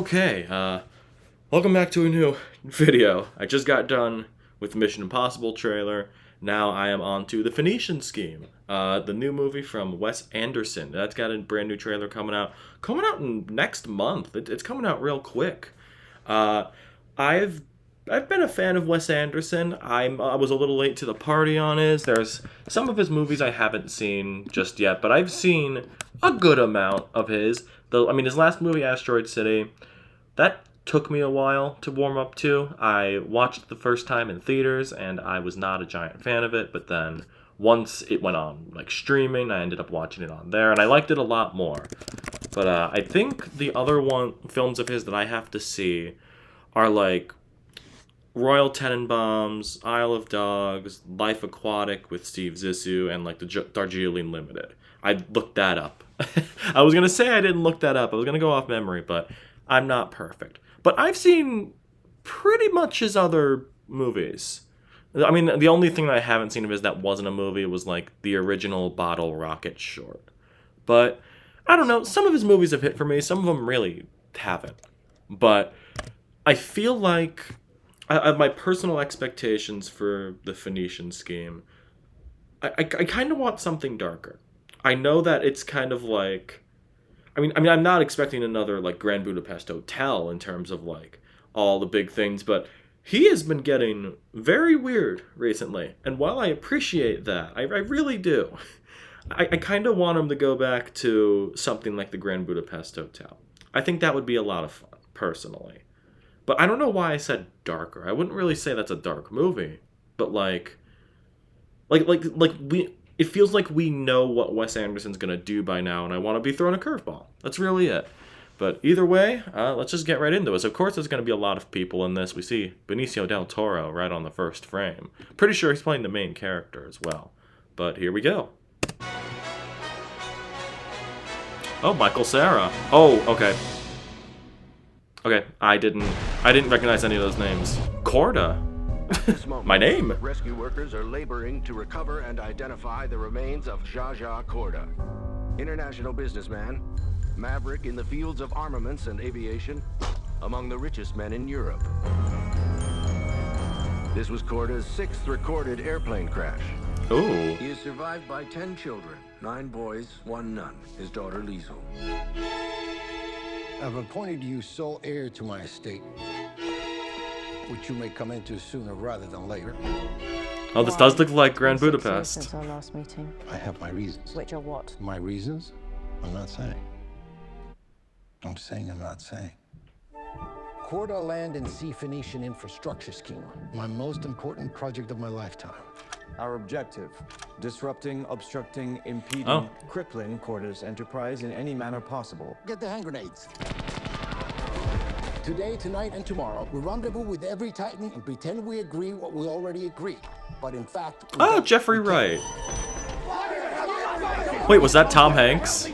Okay, welcome back to a new video. I just got done with the Mission Impossible trailer. Now I am on to the Phoenician Scheme, the new movie from Wes Anderson. That's got a brand new trailer coming out. Coming out in next month. It's coming out real quick. I've been a fan of Wes Anderson. I was a little late to the party on his. There's some of his movies I haven't seen just yet, but I've seen a good amount of his. His last movie, Asteroid City, that took me a while to warm up to. I watched it the first time in theaters, and I was not a giant fan of it, but then once it went on streaming, I ended up watching it on there, and I liked it a lot more. But I think the other films of his that I have to see are Royal Tenenbaums, Isle of Dogs, Life Aquatic with Steve Zissou, and the Darjeeling Limited. I looked that up. I was going to say I didn't look that up. I was going to go off memory, but I'm not perfect. But I've seen pretty much his other movies. I mean, the only thing that I haven't seen of his that wasn't a movie was the original Bottle Rocket short. But I don't know. Some of his movies have hit for me. Some of them really haven't. But I feel like my personal expectations for the Phoenician Scheme, I kind of want something darker. I know that it's kind of I'm not expecting another Grand Budapest Hotel in terms of all the big things, but he has been getting very weird recently. And while I appreciate that, I really do, I kind of want him to go back to something like the Grand Budapest Hotel. I think that would be a lot of fun, personally. But I don't know why I said darker. I wouldn't really say that's a dark movie, but it feels like we know what Wes Anderson's gonna do by now, and I want to be thrown a curveball. That's really it. But either way, let's just get right into it. So of course, there's gonna be a lot of people in this. We see Benicio del Toro right on the first frame. Pretty sure he's playing the main character as well. But here we go. Oh, Michael Cera. Oh, okay. Okay, I didn't recognize any of those names. Corda. My name. Rescue workers are laboring to recover and identify the remains of Zsa Corda, international businessman, maverick in the fields of armaments and aviation, among the richest men in Europe. This was Corda's 6th recorded airplane crash. Ooh. He is survived by 10 children, 9 boys, 1 nun, his daughter Liesl. I've appointed you sole heir to my estate, which you may come into sooner rather than later. Oh, this does look like Grand Budapest. Since our last meeting. I have my reasons. Which are what? My reasons? I'm not saying. I'm saying I'm not saying. Corda Land and Sea Phoenician Infrastructure Scheme. My most important project of my lifetime. Our objective: disrupting, obstructing, impeding, crippling Corda's enterprise in any manner possible. Get the hand grenades. Today, tonight, and tomorrow, we rendezvous with every Titan and pretend we agree what we already agreed. But in fact... Oh, Jeffrey Wright. Wait, was that Tom Hanks?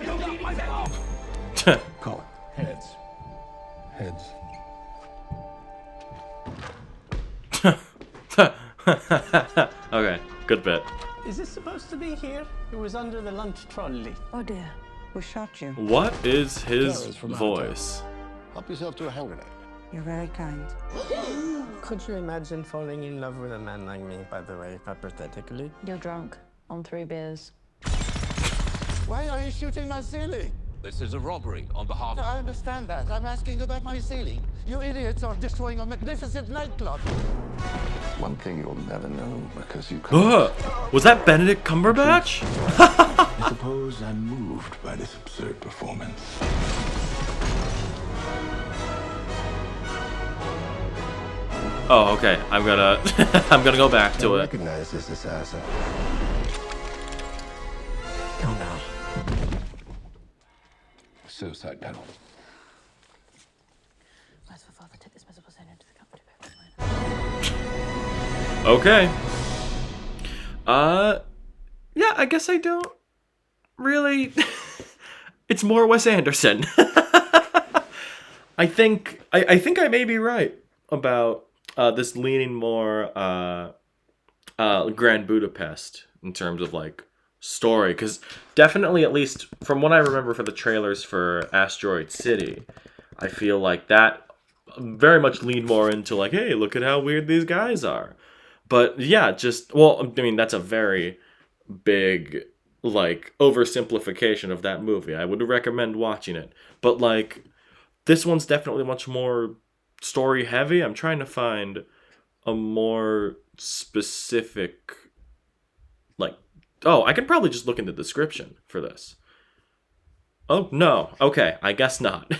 Call it. Heads. Heads. Okay, good bit. Is this supposed to be here? It was under the lunch trolley. Oh dear, we shot you. What is his Terrors from voice? Help yourself to a hand grenade. You're very kind. Could you imagine falling in love with a man like me, by the way, hypothetically? You're drunk. On 3 beers. Why are you shooting my ceiling? This is a robbery on behalf of... I understand that. I'm asking about my ceiling. You idiots are destroying a magnificent nightclub. One thing you'll never know because you can't. Was that Benedict Cumberbatch? I suppose I'm moved by this absurd performance. Oh, okay. I'm gonna go back to I it. recognize this assassin. Oh no. Suicide panel. Merciful Father, take this miserable sin into the comfort of Okay. Yeah, I guess I don't really. It's more Wes Anderson. I think I may be right about this leaning more Grand Budapest in terms of story, because definitely, at least from what I remember for the trailers for Asteroid City, I feel like that very much leaned more into like, hey, look at how weird these guys are. But yeah, just, well, I mean, that's a very big, like, oversimplification of that movie. I would recommend watching it. But, like, this one's definitely much more story heavy. I'm trying to find a more specific, like, oh, I could probably just look in the description for this. Oh, no. Okay, I guess not.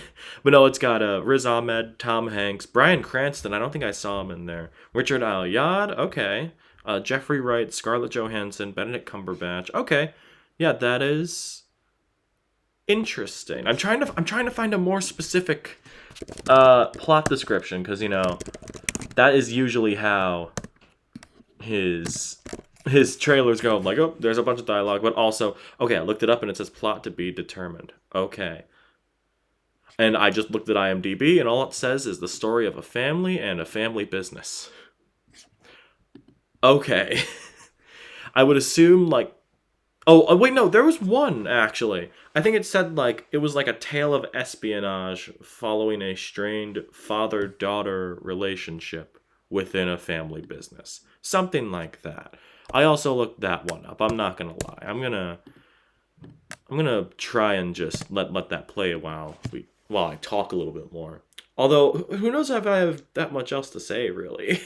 But no, it's got Riz Ahmed, Tom Hanks, Bryan Cranston. I don't think I saw him in there. Richard Ayoade. Okay. Jeffrey Wright, Scarlett Johansson, Benedict Cumberbatch. Okay. Yeah, that is interesting. I'm trying to find a more specific plot description because, you know, that is usually how his trailers go. Like, oh, there's a bunch of dialogue, but also, okay, I looked it up and it says plot to be determined. Okay. And I just looked at IMDb and all it says is the story of a family and a family business. Okay. I would assume, like, oh, wait, no, there was one, actually. I think it said, like, it was like a tale of espionage following a strained father-daughter relationship within a family business. Something like that. I also looked that one up. I'm not gonna lie. I'm gonna try and just let that play while I talk a little bit more. Although, who knows if I have that much else to say, really.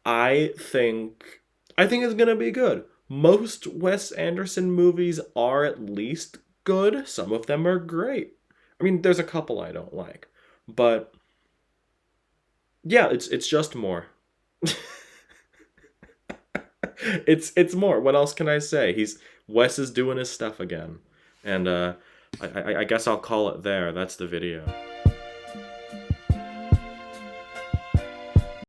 I think it's gonna be good. Most Wes Anderson movies are at least good. Some of them are great. I mean, there's a couple I don't like, but yeah, it's just more. It's more. What else can I say? Wes is doing his stuff again, and I guess I'll call it there. That's the video.